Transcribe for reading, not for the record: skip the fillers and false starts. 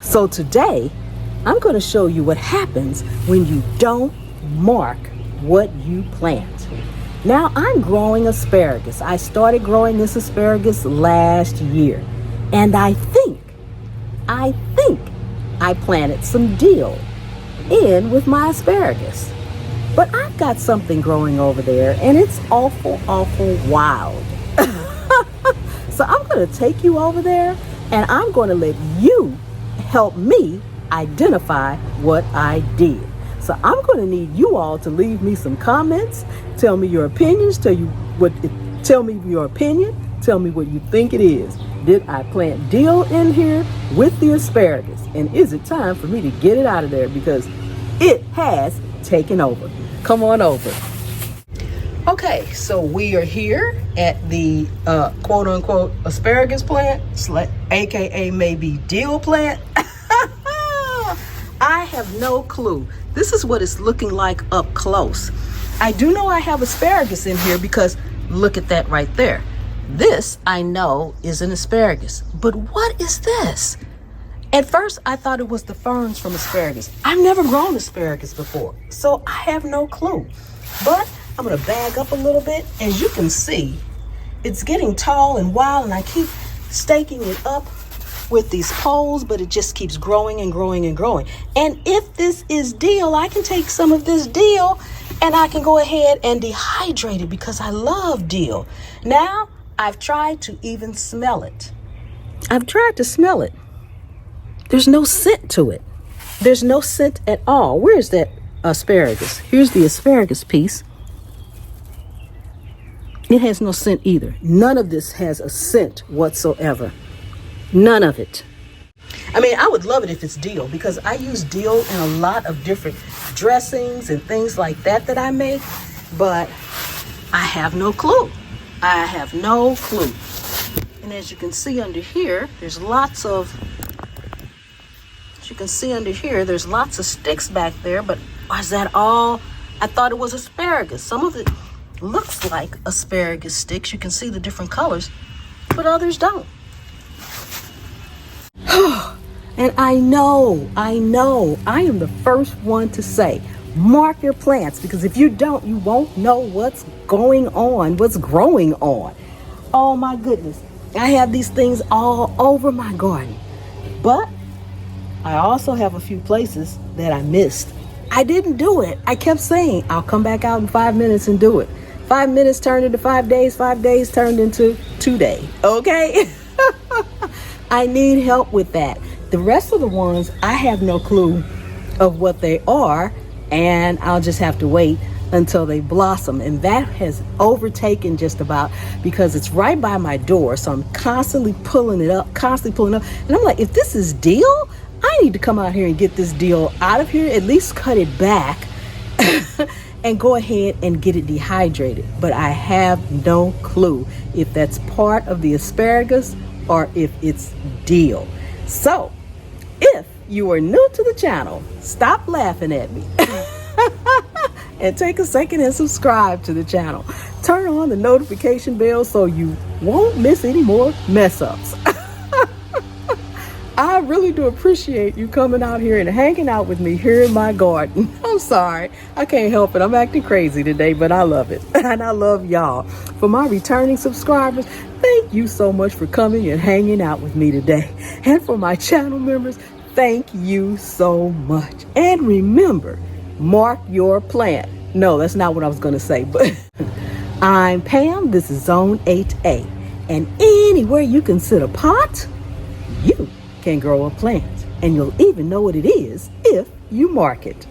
So today, I'm going to show you what happens when you don't mark what you plant. Now, I'm growing asparagus. I started growing this asparagus last year. And I think I planted some dill in with my asparagus. But I've got something growing over there, and it's awful wild. So I'm going to take you over there, and I'm going to let you help me identify what I did. So I'm going to need you all to leave me some comments, tell me your opinions, tell me your opinion, tell me what you think it is. Did I plant dill in here with the asparagus? And is it time for me to get it out of there because it has taken over? Come on over. Okay, so we are here at the quote unquote asparagus plant, aka maybe dill plant. I have no clue. This is what it's looking like up close. I do know I have asparagus in here because look at that right there. This I know is an asparagus, but what is this? At first I thought it was the ferns from asparagus. I've never grown asparagus before, so I have no clue. But I'm gonna bag up a little bit. As you can see, it's getting tall and wild, and I keep staking it up with these poles, but it just keeps growing and growing and growing. And if this is dill, I can take some of this dill and I can go ahead and dehydrate it because I love dill. Now, I've tried to even smell it. I've tried to smell it. There's no scent to it. There's no scent at all. Where's that asparagus? Here's the asparagus piece. It has no scent either. None of this has a scent whatsoever. None of it. I mean, I would love it if it's dill because I use dill in a lot of different dressings and things like that I make, but I have no clue. I have no clue. And as you can see under here, there's lots of sticks back there, but is that all? I thought it was asparagus. Some of it looks like asparagus sticks. You can see the different colors, but others don't. And I know, I am the first one to say, mark your plants, because if you don't, you won't know what's going on, what's growing on. Oh my goodness. I have these things all over my garden, but I also have a few places that I missed. I didn't do it. I kept saying, I'll come back out in 5 minutes and do it. 5 minutes turned into 5 days, 5 days turned into 2 days, okay? I need help with that. The rest of the ones, I have no clue of what they are, and I'll just have to wait until they blossom. And that has overtaken just about, because it's right by my door, so I'm constantly pulling it up. And I'm like, if this is dill, I need to come out here and get this dill out of here, at least cut it back and go ahead and get it dehydrated. But I have no clue if that's part of the asparagus or if it's dill. So if you are new to the channel, stop laughing at me and take a second and subscribe to the channel. Turn on the notification bell so you won't miss any more mess ups. I really do appreciate you coming out here and hanging out with me here in my garden. I'm sorry, I can't help it. I'm acting crazy today, but I love it. And I love y'all. For my returning subscribers, thank you so much for coming and hanging out with me today. And for my channel members, thank you so much. And remember, mark your plant. No, that's not what I was going to say, but I'm Pam. This is Zone 8A. And anywhere you can sit a pot, you can grow a plant. And you'll even know what it is if you mark it.